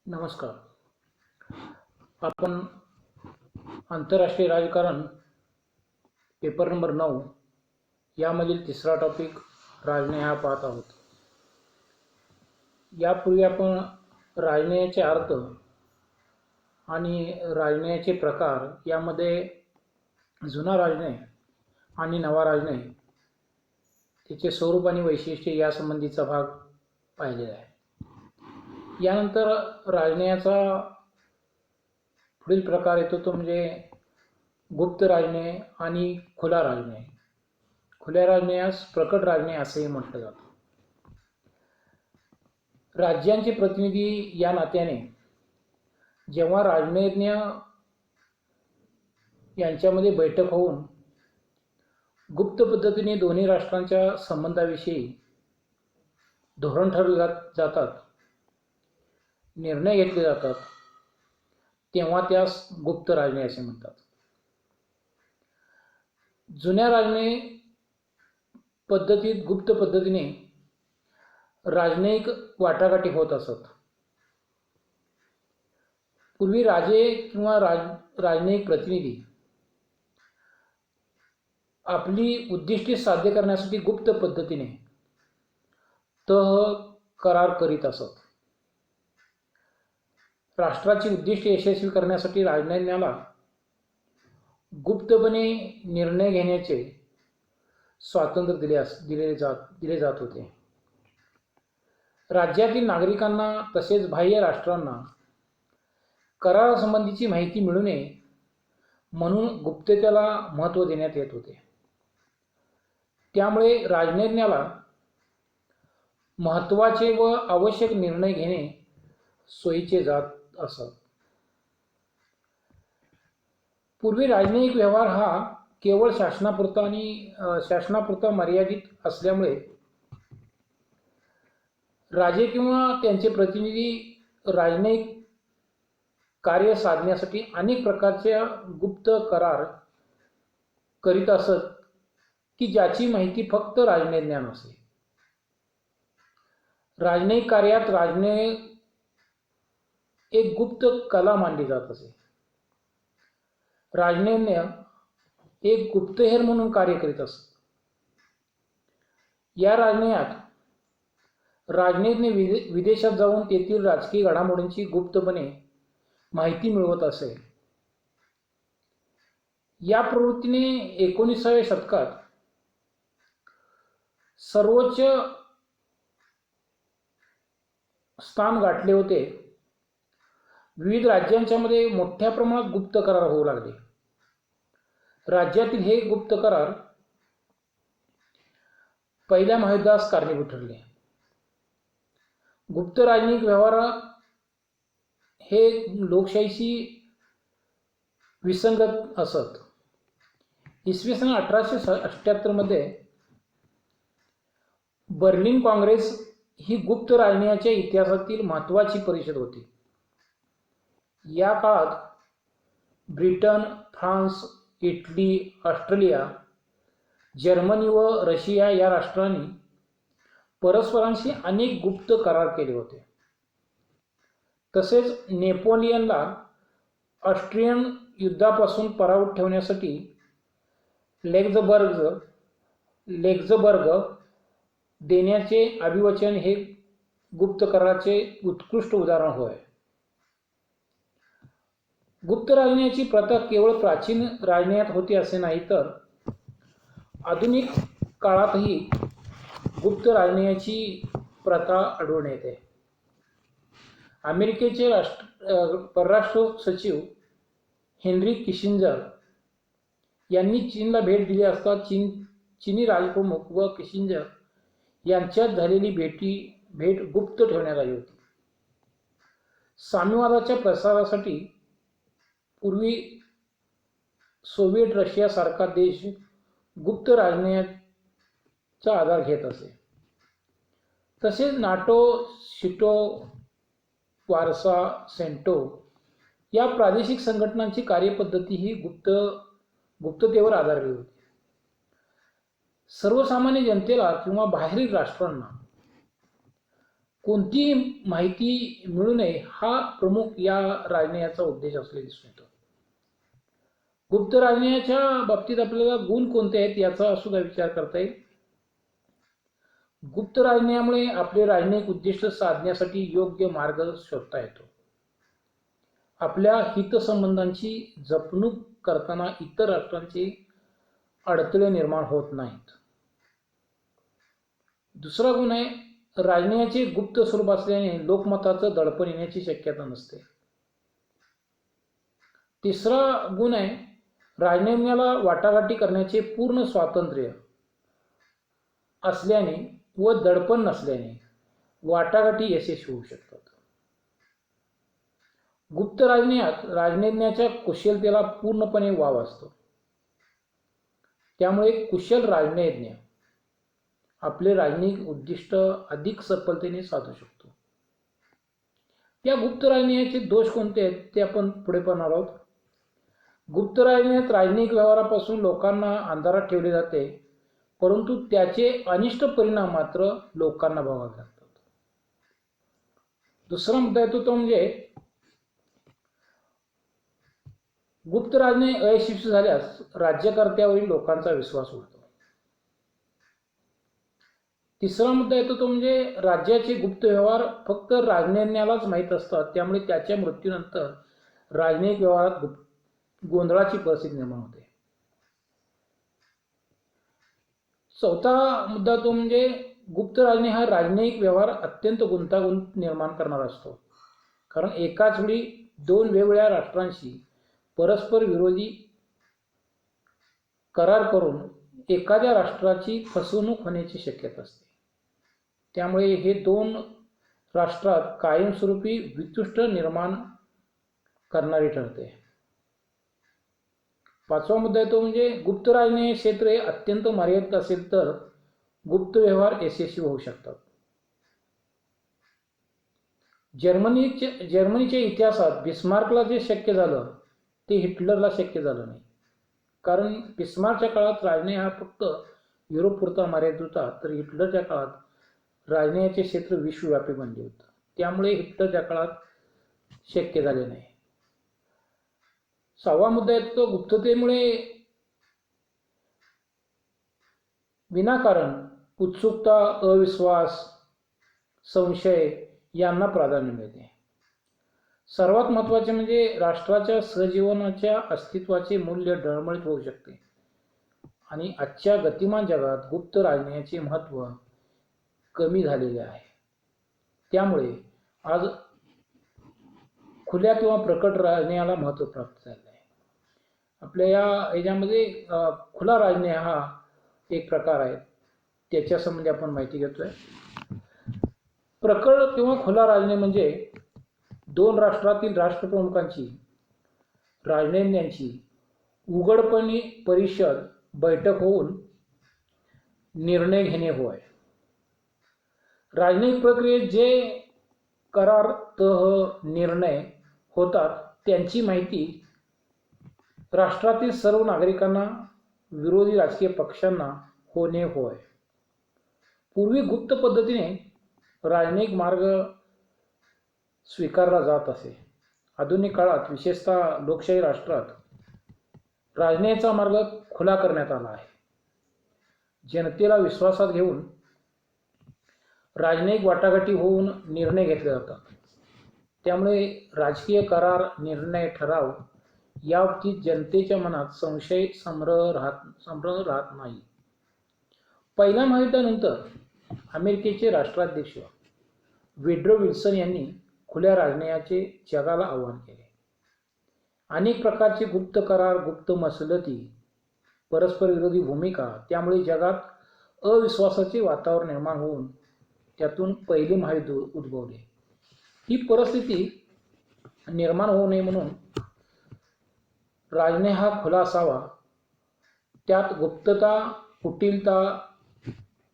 नमस्कार. आपण आंतरराष्ट्रीय राजकारण पेपर नंबर 9 यामधील तिसरा टॉपिक राजनय हा पाहत आहोत. यापूर्वी आपण राजनयाचे अर्थ आणि राजनयाचे प्रकार यामध्ये जुना राजनय आणि नवा राजनय त्याचे स्वरूप आणि वैशिष्ट्ये यासंबंधीचा भाग पाहिलेला आहे. यानंतर राजनयाचा पुढील प्रकार येतो तो म्हणजे गुप्त राजनय आणि खुला राजनय. खुल्या राजनयास प्रकट राजनय असेही म्हटलं जातं. राज्यांचे प्रतिनिधी या नात्याने जेव्हा राजनयज्ञ यांच्यामध्ये बैठक होऊन गुप्त पद्धतीने दोन्ही राष्ट्रांच्या संबंधाविषयी धोरण ठरवले जातात, निर्णय घेतले जातात, तेव्हा त्यास गुप्त राजनय असे म्हणतात. जुन्या राजनय पद्धतीत गुप्त पद्धतीने राजनयिक वाटाघाटी होत असत. पूर्वी राजे किंवा राजनयिक प्रतिनिधी आपली उद्दिष्टे साध्य करण्यासाठी गुप्त पद्धतीने तह करार करीत असत. राष्ट्राची उद्दिष्टे यशस्वी करण्यासाठी राजनयाला गुप्तपणे निर्णय घेण्याचे स्वातंत्र्य दिले जात होते. राज्यातील नागरिकांना तसेच बाह्य राष्ट्रांना करारासंबंधीची माहिती मिळू नये म्हणून गुप्ततेला महत्त्व देण्यात येत होते. त्यामुळे राजनयाला महत्त्वाचे व आवश्यक निर्णय घेणे सोयीचे जात असत. पूर्वी राजनयिक व्यवहार हा केवळ शासनापुरता मर्यादित असल्यामुळे राजे किंवा त्यांचे प्रतिनिधी राजनयिक कार्य साधण्यासाठी अनेक प्रकारच्या गुप्त करार करीत असत की ज्याची माहिती फक्त राजनयज्ञांना असे. राजनयिक कार्यात राजनय एक गुप्त कला मानली जात असे. राजनयज्ञ एक गुप्तहेर म्हणून कार्य करीत असत. या राजनयात राजनयज्ञ विदेशात जाऊन तेथील राजकीय घडामोडींची गुप्तपणे माहिती मिळवत असे. या प्रवृत्तीने 19व्या शतकात सर्वोच्च स्थान गाठले होते. विविध राज्यांच्या मध्ये मोठ्या प्रमाणात गुप्त करार होऊ लागले. राज्यातील हे गुप्त करार पहिल्या महायुद्धास कारणीभूत ठरले. गुप्त राजनयिक व्यवहार हे लोकशाहीशी विसंगत असत. इसवी सन 1878 मध्ये बर्लिन काँग्रेस ही गुप्त राजनयाच्या इतिहासातील महत्त्वाची परिषद होती. या काळात Britain, France, Italy, Australia, Germany व रशिया या राष्ट्रांनी परस्परांशी अनेक गुप्त करार केले होते. तसेच नेपोलियनला ऑस्ट्रियन युद्धापासून परावूत ठेवण्यासाठी लेक्झबर्ग देण्याचे अभिवचन हे गुप्त कराराचे उत्कृष्ट उदाहरण होय. गुप्त राजनयाची प्रथा केवळ प्राचीन राजनयात होती असे नाही, तर आधुनिक काळातही गुप्त राजनयाची प्रथा आढळून येते. अमेरिकेचे परराष्ट्र सचिव हेनरी किसिंजर यांनी चीनला भेट दिली असता चीनी राजप्रमुख व किसिंजर यांच्यात झालेली भेट गुप्त ठेवण्यात आली होती. साम्यवादाच्या प्रसारासाठी पूर्वी सोव्हिएट रशिया सारखा देश गुप्त राजनयाचा आधार घेत असे. तसेच नाटो, सिटो, वारसा, सेंटो या प्रादेशिक संघटनांची कार्यपद्धती ही गुप्ततेवर आधारली होती. सर्वसामान्य जनतेला किंवा बाहेरील राष्ट्रांना कोणतीही माहिती मिळू नये हा प्रमुख या राजनयाचा उद्देश असलेला दिसून येतो. गुप्त राजनयाच्या बाबतीत आपल्याला गुण कोणते आहेत याचा सुद्धा विचार करता येईल. गुप्त राजनयामुळे आपले राजनयिक उद्दिष्ट साधण्यासाठी योग्य मार्ग शोधता येतो. आपल्या हितसंबंधांची जपणूक करताना इतर राष्ट्रांचे अडथळे निर्माण होत नाहीत. दुसरा गुण आहे राजनयाचे गुप्त स्वरूप असल्याने लोकमताचं दडपण येण्याची शक्यता नसते. तिसरा गुण आहे राजनयाला वाटाघाटी करण्याचे पूर्ण स्वातंत्र्य असल्याने व दडपण नसल्याने वाटाघाटी यशस्वी होऊ शकतात. गुप्त राजनयात राजनैन्याच्या कुशलतेला पूर्णपणे वाव असतो. त्यामुळे कुशल राजनयज्ञ आपले राजनैतिक उद्दिष्ट अधिक सफलतेने साधू शकतो. या गुप्त राजनयाचे दोष कोणते आहेत ते आपण पुढे पाहणार आहोत. गुप्त राजनयात राजनैतिक व्यवहारापासून लोकांना अंधारात ठेवले जाते, परंतु त्याचे अनिष्ट परिणाम मात्र लोकांना भोगावे लागतात. दुसरा मुद्दा येतो तो म्हणजे गुप्त राजनय अयशस्वी झाल्यास राज्यकर्त्यावरील लोकांचा विश्वास उडतो. तिसरा मुद्दा येतो तो म्हणजे राज्याचे गुप्त व्यवहार फक्त राजनैन्यालाच माहीत असतात, त्यामुळे त्याच्या मृत्यूनंतर राजनैतिक व्यवहारात गोंधळाची परिस्थिती निर्माण होते. चौथा मुद्दा तो म्हणजे गुप्त राजनय हा राजनैतिक व्यवहार अत्यंत गुंतागुंत निर्माण करणारा असतो, कारण एकाच वेळी दोन वेगवेगळ्या राष्ट्रांशी परस्पर विरोधी करार करून एखाद्या राष्ट्राची फसवणूक होण्याची शक्यता असते. त्यामुळे हे दोन राष्ट्रात कायमस्वरूपी वितुष्ट निर्माण करणारी ठरते. पाचवा मुद्दा येतो म्हणजे गुप्त राजनय क्षेत्र हे अत्यंत मर्यादित असेल तर गुप्त व्यवहार यशस्वी होऊ शकतात. जर्मनीच्या इतिहासात बिस्मार्कला जे शक्य झालं ते हिटलरला शक्य झालं नाही, कारण बिस्मार्कच्या काळात राजनय हा फक्त युरोपपुरता मर्यादित होता, तर हिटलरच्या काळात राजनयाचे क्षेत्र विश्वव्यापी बनले होते. त्यामुळे हिटलरच्या काळात शक्य झाले नाही. सहावा मुद्दा येतो गुप्ततेमुळे विनाकारण उत्सुकता, अविश्वास, संशय यांना प्राधान्य मिळते. सर्वात महत्त्वाचे म्हणजे राष्ट्राच्या सहजीवनाच्या अस्तित्वाचे मूल्य डळमळीत होऊ शकते आणि आजच्या गतिमान जगात गुप्त राजनयाचे महत्त्व कमी झालेले आहे. त्यामुळे आज खुल्या किंवा प्रकट राजनयाला महत्त्व प्राप्त झाले आहे. आपल्या याच्यामध्ये खुला राजनय हा एक प्रकार आहे, त्याच्या संबंधी आपण माहिती घेतोय. प्रकट किंवा खुला राजनय म्हणजे दोन राष्ट्रातील राष्ट्रप्रमुखांची राजनैन्यांची उघडपणे परिषद बैठक होऊन निर्णय घेणे होय. राजनैतिक प्रक्रियेत जे करार, तह, निर्णय होतात त्यांची माहिती राष्ट्रातील सर्व नागरिकांना, विरोधी राजकीय पक्षांना होणे होय. पूर्वी गुप्त पद्धतीने राजनैतिक मार्ग स्वीकारला जात असे. आधुनिक काळात विशेषतः लोकशाही राष्ट्रात राजनयाचा मार्ग खुला करण्यात आला आहे. जनतेला विश्वासात घेऊन राजनैतिक वाटाघाटी होऊन निर्णय घेतले जातात. त्यामुळे राजकीय करार, निर्णय, ठराव याबाबतीत जनतेच्या मनात संशय संभ्रम राहत नाही. पहिल्या महायुद्धानंतर अमेरिकेचे राष्ट्राध्यक्ष वुड्रो विल्सन यांनी खुल्या राजनयाचे जगाला आवाहन केले. अनेक प्रकारचे गुप्त करार, गुप्त मसलती, परस्पर विरोधी भूमिका, त्यामुळे जगात अविश्वासाचे वातावरण निर्माण होऊन त्यातून पहिले महायुद्ध उद्भवले. ही परिस्थिती निर्माण होऊ नये म्हणून राजनय हा खुला असावा, त्यात गुप्तता, कुटिलता,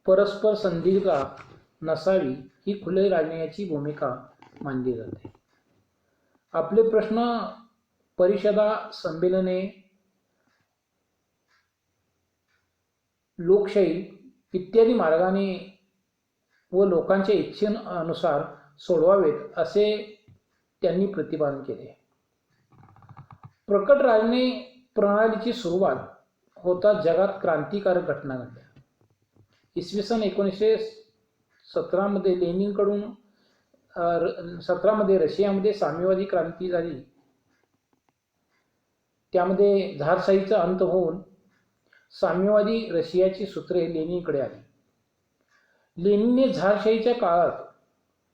परस्पर संदिग्धता नसावी, ही खुल्या राजनयाची भूमिका मानली जाते. आपले प्रश्न परिषदा, संमेलने, लोकशाही इत्यादी मार्गाने व लोकांच्या इच्छेनुसार सोडवावेत असे त्यांनी प्रतिपादन केले. प्रकट राजने प्रणालीची सुरुवात होता जगात क्रांतिकारक घटना घडल्या. इसवी सन 1917 मध्ये लेनिनकडून 17 मध्ये रशियामध्ये साम्यवादी क्रांती झाली. त्यामध्ये झारशाहीचा अंत होऊन साम्यवादी रशियाची सूत्रे लेनिनकडे आली. लेनिनने झारशाहीच्या काळात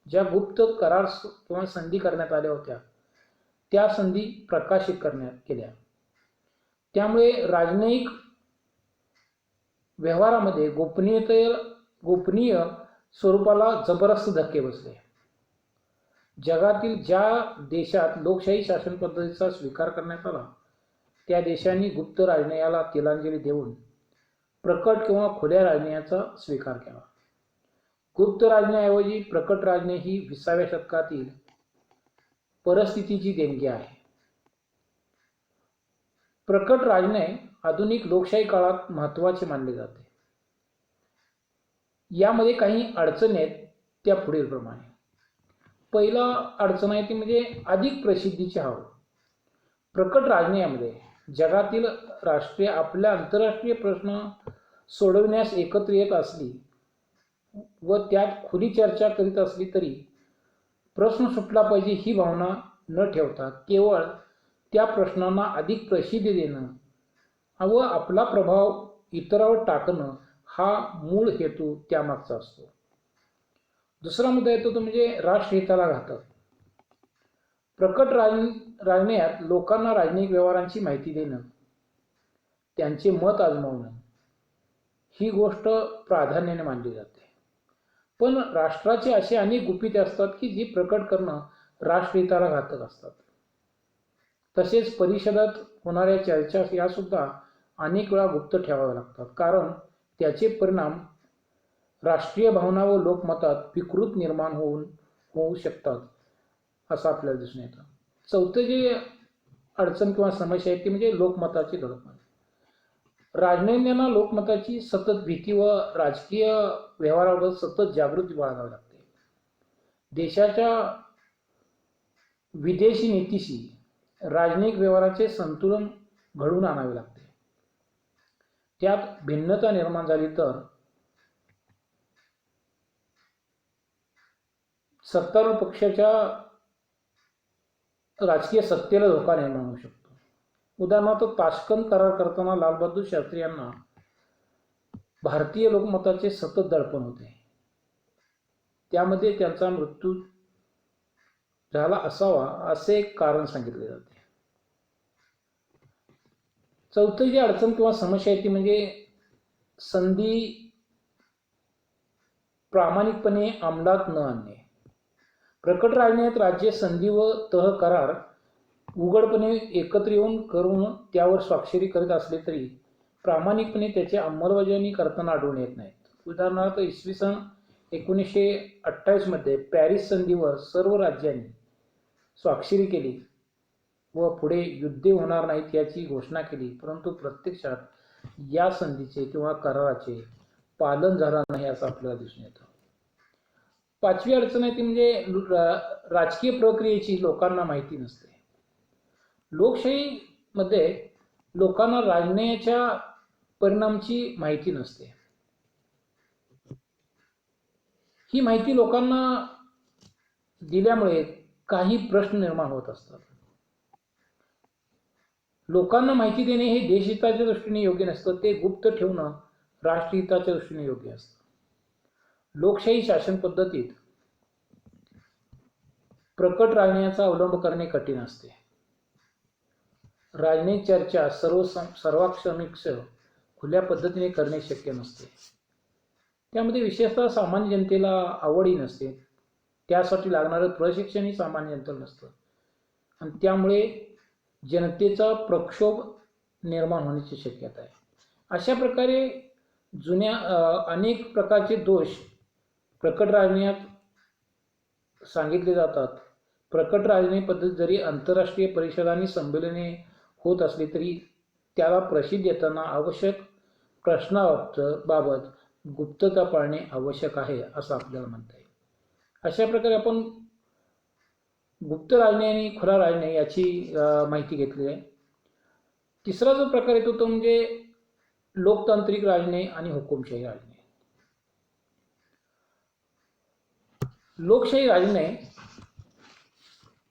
ज्या गुप्त करार किंवा संधी करण्यात आल्या होत्या त्या संधी प्रकाशित केल्या. त्यामुळे राजनैतिक व्यवहारामध्ये गोपनीय स्वरूपाला जबरदस्त धक्के बसले. जगातील ज्या देशात लोकशाही शासन पद्धतीचा स्वीकार करण्यात आला त्या देशांनी गुप्त राजनयाला तिलांजली देऊन प्रकट किंवा खुल्या राजनयाचा स्वीकार केला. गुप्त राजनयाऐवजी प्रकट राजनय ही 20व्या शतकातील परिस्थितीची देणगी आहे. प्रकट राजनय आधुनिक लोकशाही काळात महत्त्वाचे मानले जाते. यामध्ये काही अडचणी आहेत त्या पुढील प्रमाणे. पहिला अडचण आहे ती म्हणजे अधिक प्रसिद्धीची हवा. प्रकट राजनयामध्ये जगातील राष्ट्रे आपल्या आंतरराष्ट्रीय प्रश्न सोडविण्यास एकत्र येत असली व त्यात खुली चर्चा करीत असली तरी प्रश्न सुटला पाहिजे ही भावना न ठेवता केवळ त्या प्रश्नांना अधिक प्रसिद्धी देणं व आपला प्रभाव इतरांवर टाकणं हा मूळ हेतू त्यामागचा असतो. दुसरा मुद्दा येतो तो म्हणजे राष्ट्रहिताला घातक. प्रकट राजनयात लोकांना राजनैतिक व्यवहारांची माहिती देणं, त्यांचे मत आजमावणं ही गोष्ट प्राधान्याने मानली जाते. पण राष्ट्राचे असे अनेक गुपिते असतात की जी प्रकट करणं राष्ट्रहिताला घातक असतात. तसेच परिषदात होणाऱ्या चर्चा यासुद्धा अनेक वेळा गुप्त ठेवाव्या लागतात, कारण त्याचे परिणाम राष्ट्रीय भावना व लोकमतात विकृत निर्माण होऊ शकतात असं आपल्याला दिसून येतं. चौथं जे अडचण किंवा समस्या आहे ती म्हणजे लोकमताची दडपण. राजनैतिकांना लोकमताची सतत भीती व राजकीय व्यवहारावर सतत जागृती बाळगावी लागते. देशाच्या विदेशी नीतीशी राजनैतिक व्यवहाराचे संतुलन घडवून आणावे लागते. त्यात भिन्नता निर्माण झाली तर सत्तारूढ पक्षाच्या राजकीय सत्तेला धोका निर्माण होऊ शकतो. उदाहरणार्थ ताशकंद करार करताना लालबहादूर शास्त्री यांना भारतीय लोकमताचे सतत दडपण होते. त्यामध्ये त्यांचा मृत्यू झाला असावा असे कारण सांगितले जाते. चौथी जी अडचण किंवा समस्या आहे ती म्हणजे संधी प्रामाणिकपणे अंमलात न आणणे. प्रकट राजनयात राज्य संधी व तह करार उघडपणे एकत्र येऊन करून त्यावर स्वाक्षरी करीत असले तरी प्रामाणिकपणे त्याची अंमलबजावणी करताना आढळून येत नाहीत. उदाहरणार्थ इसवी सन 1928 मध्ये पॅरिस संधीवर सर्व राज्यांनी स्वाक्षरी केली व पुढे युद्धे होणार नाहीत याची घोषणा केली, परंतु प्रत्यक्षात या संधीचे किंवा कराराचे पालन झालं नाही असं आपल्याला दिसून येतं. पाचवी अडचण आहे ती म्हणजे राजकीय प्रक्रियेची लोकांना माहिती नसते. लोकशाहीमध्ये लोकांना राजनयाच्या परिणामाची माहिती नसते. ही माहिती लोकांना दिल्यामुळे काही प्रश्न निर्माण होत असतात. लोकांना माहिती देणे हे देशहिताच्या दृष्टीने योग्य नसतं, ते गुप्त ठेवणं राष्ट्रहिताच्या दृष्टीने योग्य असतं. लोकशाही शासन पद्धतीत प्रकट राजनयाचा अवलंब करणे कठीण असते. राजनैतिक चर्चा सर्वाक्षमिक्ष खुल्या पद्धतीने करणे शक्य नसते. त्यामध्ये विशेषतः सामान्य जनतेला आवडही नसते. त्यासाठी लागणारं प्रशिक्षणही सामान्य जनतेला नसतं आणि त्यामुळे जनतेचा प्रक्षोभ निर्माण होण्याची शक्यता आहे. अशा प्रकारे अनेक प्रकारचे दोष प्रकट राजनयात सांगितले जातात. प्रकट राजनय पद्धत जरी आंतरराष्ट्रीय परिषदांनी संमेलने होत असली तरी त्याला प्रसिद्धी देताना आवश्यक प्रश्नाबाबत गुप्तता पाळणे आवश्यक आहे असं आपल्याला म्हणता येईल. अशा प्रकारे आपण गुप्त राजनय आणि खुला राजनय याची माहिती घेतली आहे. तिसरा जो प्रकार येतो तो म्हणजे लोकतांत्रिक राजनय आणि हुकुमशाही राजनय. लोकशाही राजनय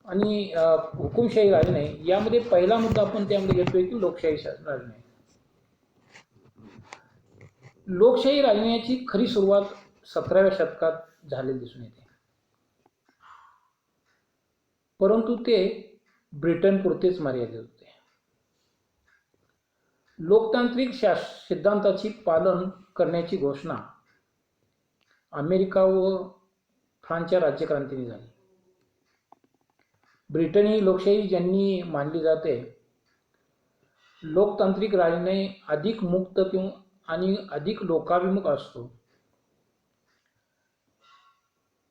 आणि हुकुमशाही राजनय यामध्ये पहिला मुद्दा आपण त्यामध्ये घेतोय की लोकशाही राजनय. लोकशाही राजनयाची खरी सुरुवात 17व्या शतकात झालेली दिसून येते, परंतु ते ब्रिटन पुरतेच मर्यादित होते. लोकतांत्रिक सिद्धांताची पालन करण्याची घोषणा अमेरिका व फ्रान्सच्या राज्यक्रांतीने झाली. ब्रिटन ही लोकशाही ज्यांनी मानली जाते. लोकतांत्रिक राजनय अधिक मुक्त आणि अधिक लोकाभिमुख असतो.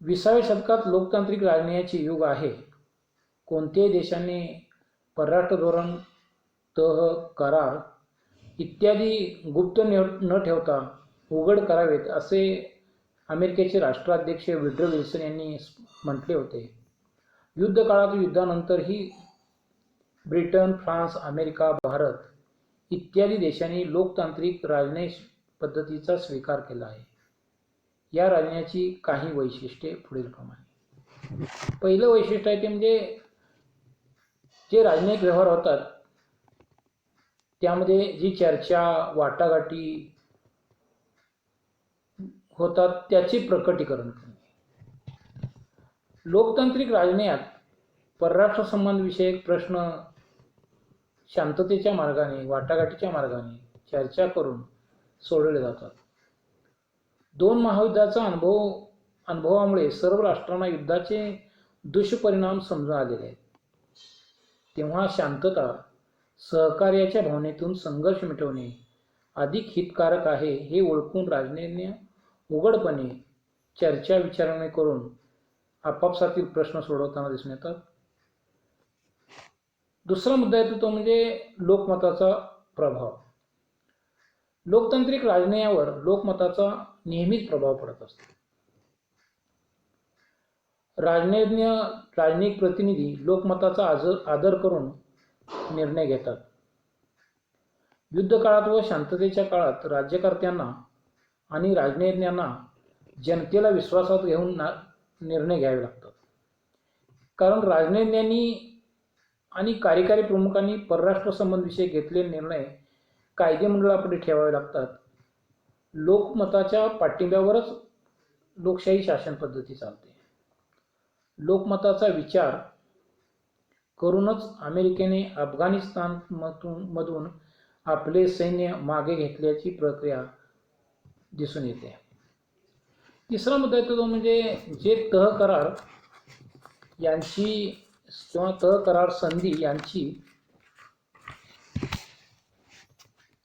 20व्या शतकात लोकतांत्रिक राजनयाचे युग आहे. कोणत्याही देशाने परराष्ट्र धोरण, तह, करार इत्यादी गुप्त न ठेवता उघड करावेत असे अमेरिकेचे राष्ट्राध्यक्ष वुड्रो विल्सन यांनी म्हटले होते. युद्ध काळात युद्धानंतरही ब्रिटन, फ्रान्स, अमेरिका, भारत इत्यादी देशांनी लोकतांत्रिक राजनय पद्धतीचा स्वीकार केला आहे. या राजनयाची काही वैशिष्ट्ये पुढीलप्रमाणे. पहिलं वैशिष्ट्य आहे ते म्हणजे जे राजनैतिक व्यवहार होतात त्यामध्ये जी चर्चा, वाटाघाटी होतात त्याचे प्रकटीकरण करणे. लोकतांत्रिक राजनयात परराष्ट्र संबंधविषयक प्रश्न शांततेच्या मार्गाने, वाटाघाटीच्या मार्गाने चर्चा करून सोडवले जातात. 2 महायुद्धाचा अनुभवामुळे सर्व राष्ट्रांना युद्धाचे दुष्परिणाम समजून आलेले आहेत. तेव्हा शांतता, सहकार्याच्या भावनेतून संघर्ष मिटवणे अधिक हितकारक आहे हे ओळखून राजनयने उघडपणे चर्चा विचारणे करून आपापसातील प्रश्न सोडवताना दिसून येतात. दुसरा मुद्दा येतो तो म्हणजे लोकमताचा प्रभाव. लोकतांत्रिक राजनयावर लोकमताचा नेहमीच प्रभाव पडत असतो. राजनैतिक प्रतिनिधी लोकमताचा आदर करून निर्णय घेतात. युद्ध काळात व शांततेच्या काळात राज्यकर्त्यांना आणि राजनैतिज्ञांना जनतेला विश्वासात घेऊन निर्णय घ्यावे लागतात. कारण राजनैतिज्ञांनी आणि कार्यकारी प्रमुखांनी परराष्ट्र संबंधविषयी घेतलेले निर्णय कायदेमंडळापुढे ठेवावे लागतात. लोकमताच्या पाठिंब्यावरच लोकशाही शासन पद्धती चालते. लोकमताचा विचार करूनच अमेरिकेने अफगाणिस्तानमधून आपले सैन्य मागे घेतल्याची प्रक्रिया दिसून येते. तिसरा मुद्दा येतो तो म्हणजे जे तह करार यांची किंवा तह करार संधी यांची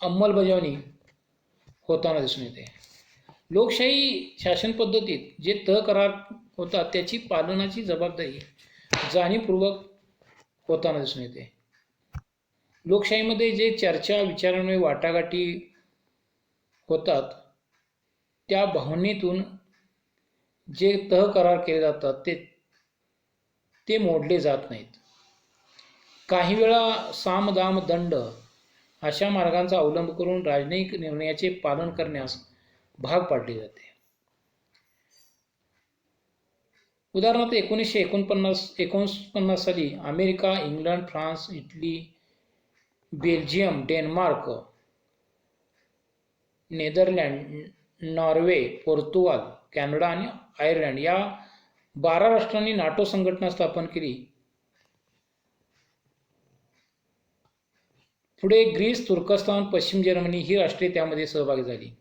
अंमलबजावणी होताना दिसून येते. लोकशाही शासन पद्धतीत जे तह करार होतात त्याची पालनाची जबाबदारी जाणीवपूर्वक होताना दिसून येते. लोकशाहीमध्ये जे चर्चा, विचारणे, वाटाघाटी होतात त्या भावनेतून जे तह करार केले जातात ते मोडले जात नाहीत. काही वेळा साम, दाम, दंड अशा मार्गांचा अवलंब करून राजनैतिक निर्णयाचे पालन करण्यास भाग पाडले जाते. उदाहरणार्थ 1949 साली America, England, France, Italy, Belgium, Denmark, Netherland, Norway, Portugal, Canada आणि आयर्लंड या 12 राष्ट्रांनी नाटो संघटना स्थापन केली. पुढे ग्रीस, तुर्कस्तान, पश्चिम जर्मनी ही राष्ट्रे त्यामध्ये सहभागी झाली.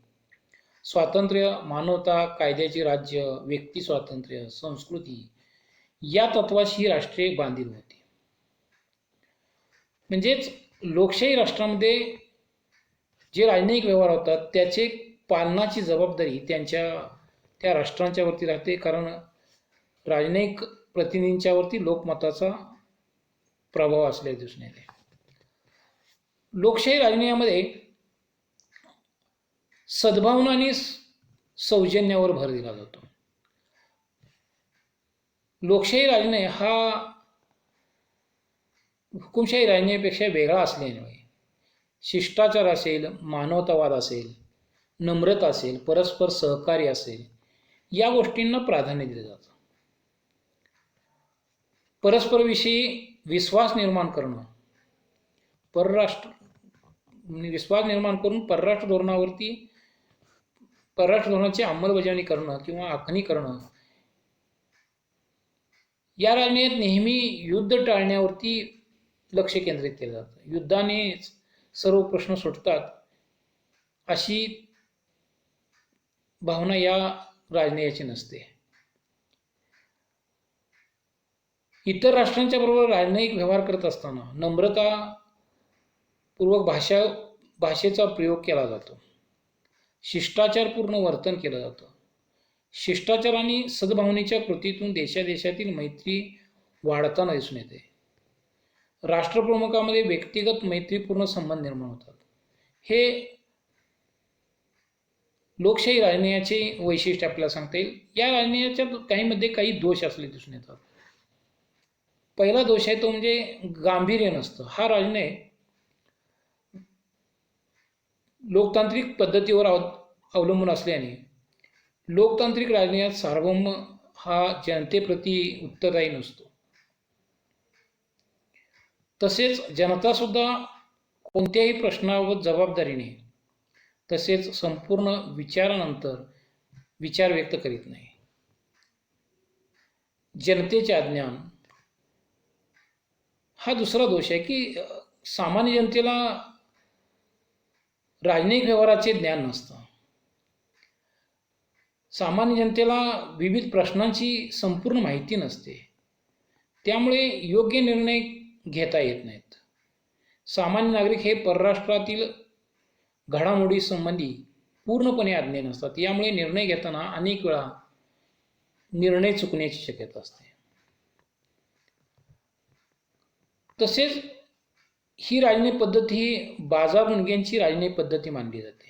स्वातंत्र्य, मानवता, कायद्याचे राज्य, व्यक्ती स्वातंत्र्य, संस्कृती या तत्वाशी ही राष्ट्रे बांधील होती. म्हणजेच लोकशाही राष्ट्रामध्ये जे राजनैतिक व्यवहार होतात त्याचे पालनाची जबाबदारी त्या राष्ट्रांच्या वरती राहते. कारण राजनैतिक प्रतिनिधींच्या वरती लोकमताचा प्रभाव असल्याचे दिसून येते. लोकशाही राजनयामध्ये सद्भावना आणि सौजन्यावर भर दिला जातो. लोकशाही राजनय हा हुकुमशाही राजनयपेक्षा वेगळा असल्यामुळे शिष्टाचार असेल, मानवतावाद असेल, नम्रता असेल, परस्पर सहकार्य असेल, या गोष्टींना प्राधान्य दिलं जातं. परस्परविषयी विश्वास निर्माण करणं, विश्वास निर्माण करून परराष्ट्र धोरणाची अंमलबजावणी करणं किंवा आखणी करणं, या राजनयात नेहमी युद्ध टाळण्यावरती लक्ष केंद्रित केलं जातं. युद्धाने सर्व प्रश्न सुटतात अशी भावना या राजनयाची नसते. इतर राष्ट्रांच्या बरोबर राजनयिक व्यवहार करत असताना नम्रतापूर्वक भाषेचा प्रयोग केला जातो. शिष्टाचारपूर्ण वर्तन केलं जातं. शिष्टाचार आणि सद्भावनेच्या कृतीतून देशादेशातील मैत्री वाढताना दिसून येते. राष्ट्रप्रमुखामध्ये व्यक्तिगत मैत्रीपूर्ण संबंध निर्माण होतात. हे लोकशाही राजनयाचे वैशिष्ट्य आपल्याला सांगता येईल. या राजनयाच्या काही दोष असले दिसून येतात. पहिला दोष आहे तो म्हणजे गांभीर्य नसतं. हा राजनय लोकतांत्रिक पद्धतीवर अवलंबून असल्याने लोकतांत्रिक राजनयात सार्वभौम हा जनतेप्रती उत्तरदायी नसतो. तसेच जनतासुद्धा कोणत्याही प्रश्नावर जबाबदारीने तसेच संपूर्ण विचारानंतर विचार व्यक्त करीत नाही. जनतेचे अज्ञान हा दुसरा दोष आहे की सामान्य जनतेला राजनयिक व्यवहाराचे ज्ञान नसतं. सामान्य जनतेला विविध प्रश्नांची संपूर्ण माहिती नसते. त्यामुळे योग्य निर्णय घेता येत नाहीत. सामान्य नागरिक हे परराष्ट्रातील घडामोडी संबंधी पूर्णपणे अज्ञानी असतात. यामुळे निर्णय घेताना अनेक वेळा निर्णय चुकण्याची शक्यता असते. तसेच ही राजनय पद्धती ही बाजारमुणग्यांची राजनय पद्धती मानली जाते.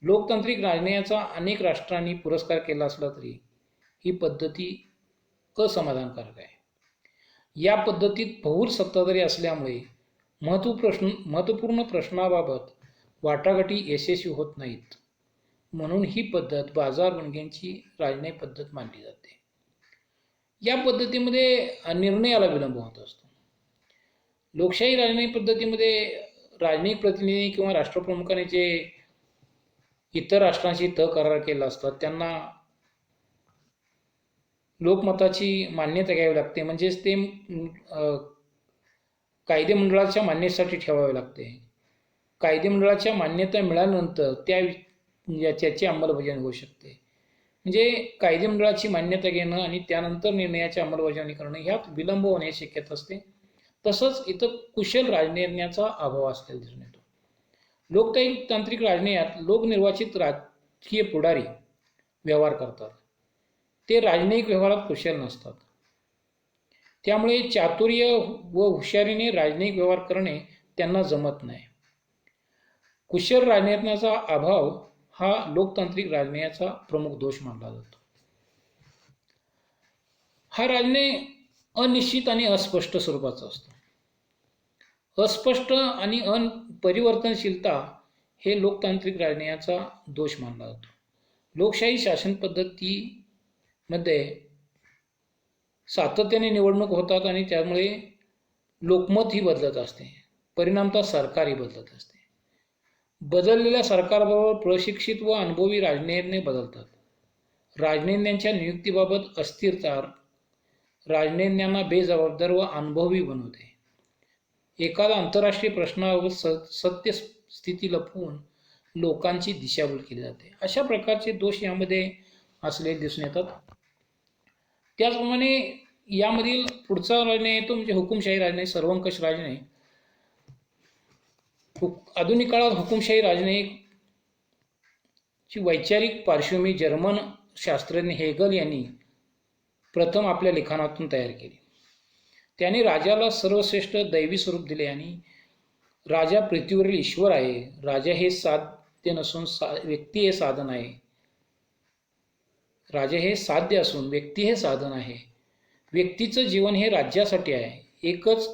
लोकतांत्रिक राजनयाचा अनेक राष्ट्रांनी पुरस्कार केला असला तरी ही पद्धती असमाधानकारक आहे. या पद्धतीत बहुल सत्ताधारी असल्यामुळे महत्त्वपूर्ण प्रश्नाबाबत वाटाघाटी यशस्वी होत नाहीत. म्हणून ही पद्धत बाजारमुणग्यांची राजनय पद्धत मानली जाते. या पद्धतीमध्ये निर्णयाला विलंब होत असतो. लोकशाही राजनय पद्धतीमध्ये राजनयिक प्रतिनिधी किंवा राष्ट्रप्रमुखाने जे इतर राष्ट्रांशी करार केला असतात त्यांना लोकमताची मान्यता घ्यावी लागते. म्हणजेच ते कायदेमंडळाच्या मान्यतेसाठी ठेवावे लागते. कायदेमंडळाच्या मान्यता मिळाल्यानंतर त्याची अंमलबजावणी होऊ शकते. म्हणजे कायदेमंडळाची मान्यता घेणं आणि त्यानंतर निर्णयाची अंमलबजावणी करणं ह्यात विलंब होण्याची शक्यता असते. तसंच इथं कुशल राजनयाचा अभाव असलेला दिसून येतो. लोकतांत्रिक राजनयात लोकनिर्वाचित राजकीय पुढारी व्यवहार करतात. ते राजनयिक व्यवहारात कुशल नसतात. त्यामुळे चातुर्य व हुशारीने राजनयिक व्यवहार करणे त्यांना जमत नाही. कुशल राजनयाचा अभाव हा लोकतांत्रिक राजनयाचा प्रमुख दोष मानला जातो. हा राजनय अनिश्चित आणि अस्पष्ट स्वरूपाचा असतो. अस्पष्ट आणि परिवर्तनशीलता हे लोकतांत्रिक राजनयाचा दोष मानला जातो. लोकशाही शासन पद्धतीमध्ये सातत्याने निवडणूक होतात आणि त्यामुळे लोकमत ही बदलत असते. परिणामतः सरकारही बदलत असते. बदललेल्या सरकारबरोबर प्रशिक्षित व अनुभवी राजनयज्ञ बदलतात. राजनयज्ञांच्या नियुक्तीबाबत अस्थिरता राजनयज्ञांना बेजबाबदार व अनुभवी बनवते. एखादा आंतरराष्ट्रीय प्रश्नाबाबत सत्य स्थिती लपवून लोकांची दिशाभूल केली जाते. अशा प्रकारचे दोष यामध्ये असलेले दिसून येतात. त्याचप्रमाणे यामधील पुढचा राजनय येतो म्हणजे हुकुमशाही राजनय, सर्वंकष राजनय. आधुनिक काळात हुकुमशाही राजनयची वैचारिक पार्श्वभूमी जर्मन शास्त्रज्ञ हेगल यांनी प्रथम आपल्या लिखाणातून तयार केली. त्याने राजाला सर्वश्रेष्ठ दैवी स्वरूप दिले आणि राजा पृथ्वीवरील ईश्वर आहे. राजा हे साध्य नसून व्यक्ती हे साधन आहे राजे हे साध्य असून व्यक्ती हे साधन आहे. व्यक्तीचं जीवन हे राज्यासाठी आहे. एकच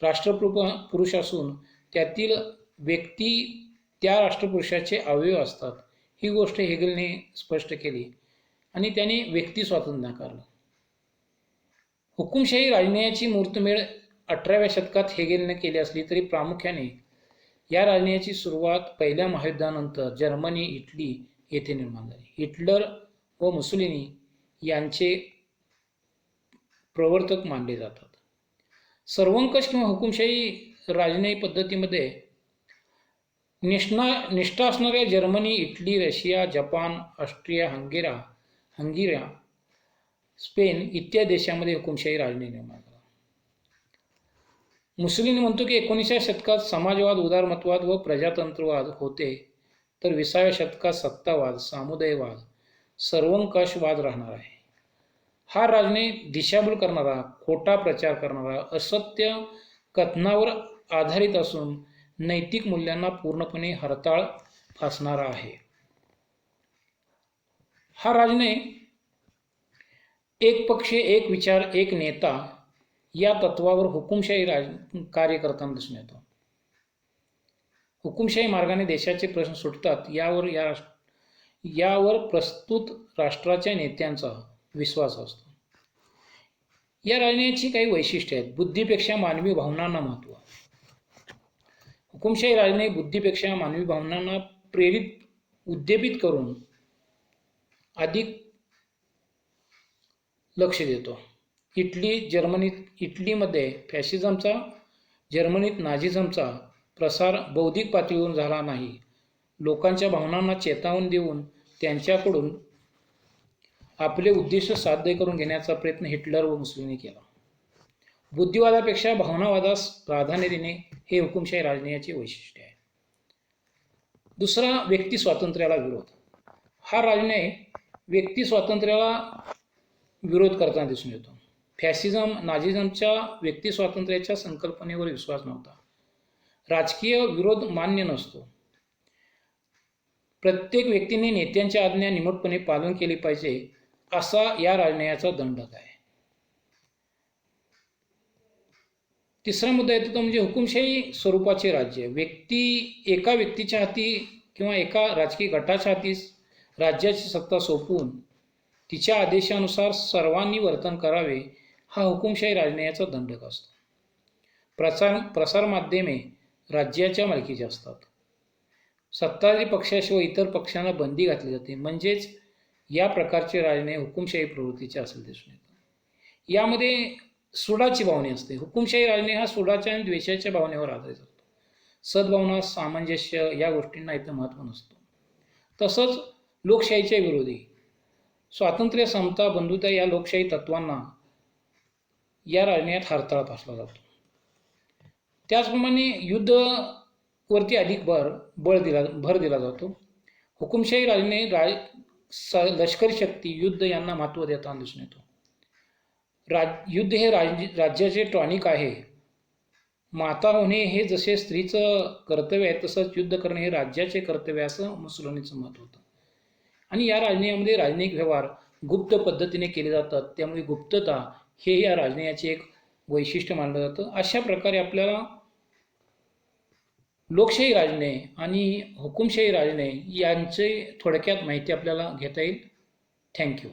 राष्ट्रपुरुष असून त्यातील व्यक्ती त्या राष्ट्रपुरुषाचे अवयव असतात. ही गोष्ट हेगलने स्पष्ट केली आणि त्याने व्यक्ती स्वातंत्र्य नाकारलं. हुकुमशाही राजन्यायाची मुहूर्तमेढ 18व्या शतकात हेगेलने केली असली तरी प्रामुख्याने या राजन्यायाची सुरुवात पहिल्या महायुद्धानंतर जर्मनी, इटली येथे निर्माण झाली. हिटलर व मुसोलिनी यांचे प्रवर्तक मानले जातात. सर्वंकष किंवा हुकुमशाही राजन्यायी पद्धतीमध्ये निष्ठा असणाऱ्या Germany, Italy, Russia, Japan, Austria, Hungary, Spain इत्यादी देशांमध्ये हुकुमशाही राजन्याय निर्माण झाला. मुसोलिनी म्हणतो की 19व्या शतकात समाजवाद, उदारमतवाद व प्रजातंत्रवाद होते, तर 20व्या शतकात सत्तावाद, सामुदायिकवाद, सर्वंकषवाद राहणार आहे. हा राजन्याय दिशाभूल करणारा, खोटा प्रचार करणारा, असत्य कथनावर आधारित असून नैतिक मूल्यांना पूर्णपणे हरताळ फासणारा आहे. हा राजन्याय एक पक्ष, एक विचार, एक नेता या तत्वावर हुकुमशाही कार्य करताना दिसून येतो. हुकुमशाही मार्गाने देशाचे प्रश्न सुटतात यावर प्रस्तुत राष्ट्राच्या नेत्यांचा विश्वास असतो. या राजन्यायाची काही वैशिष्ट्ये आहेत. बुद्धीपेक्षा मानवी भावनांना महत्त्व. हुकुमशाही राजन्याय बुद्धीपेक्षा मानवी भावनांना उद्दीपित करून अधिक लक्ष देतो. इटलीमध्ये फॅशिझमचा, जर्मनीत नाझिझमचा प्रसार बौद्धिक पातळीवरून झाला नाही. लोकांच्या भावनांना चेतावणी देऊन त्यांच्याकडून आपले उद्दिष्ट साध्य करून घेण्याचा प्रयत्न हिटलर व मुसोलिनी केला. बुद्धिवादापेक्षा भावनावादास प्राधान्य देणे हे हुकुमशाही राजन्यायाचे वैशिष्ट्य आहे. दुसरा, व्यक्ती स्वातंत्र्याला विरोध. हा राजन्याय व्यक्ती स्वातंत्र्याला विरोध करताना दिसून येतो. फॅशिझम, नाझिझमच्या व्यक्ती स्वातंत्र्याच्या संकल्पनेवर विश्वास नव्हता. राजकीय विरोध मान्य नसतो. प्रत्येक व्यक्तीने नेत्यांच्या आज्ञा निमूटपणे पालन केले पाहिजे असा या राजन्यायाचा दंडक आहे. तिसरा मुद्दा येतो तो म्हणजे हुकुमशाही स्वरूपाचे राज्य. एका व्यक्तीच्या हाती किंवा एका राजकीय गटाच्या हाती राज्याची सत्ता सोपवून तिच्या आदेशानुसार सर्वांनी वर्तन करावे हा हुकुमशाही राजन्यायाचा दंडक असतो. प्रसारमाध्यमे राज्याच्या मालकीची असतात. सत्ताधारी पक्षाशिवाय इतर पक्षांना बंदी घातली जाते. म्हणजेच या प्रकारचे राजन्याय हुकुमशाही प्रवृत्तीचे असे दिसून येतात. यामध्ये सुडाची भावना असते. हुकुमशाही राजन्याय हा सुडाच्या आणि द्वेषाच्या भावनेवर आधारित असतो. सद्भावना, सामंजस्य या गोष्टींना इथं महत्त्व नसतो. तसंच लोकशाहीच्या विरोधी स्वातंत्र्य, समता, बंधुता या लोकशाही तत्वांना या राजन्यायात हरताळ फासला जातो. त्याचप्रमाणे युद्धावरती अधिक भर दिला जातो. हुकुमशाही राजन्याय लष्करी शक्ती, युद्ध यांना महत्त्व देताना दिसून येतो. युद्ध हे राज्याचे टॉनिक आहे. माता होणे हे जसे स्त्रीचं कर्तव्य आहे तसंच युद्ध करणे हे राज्याचे कर्तव्य असं मुसोलिनीचं मत होतं. आणि या राजन्यायामध्ये राजनैतिक व्यवहार गुप्त पद्धतीने केले जातात. त्यामुळे गुप्तता हे या राजन्यायाचे एक वैशिष्ट्य मानलं जातं. अशा प्रकारे आपल्याला लोकशाही राजन्याय आणि हुकुमशाही राजन्याय यांचे थोडक्यात माहिती आपल्याला घेता येईल. थँक्यू.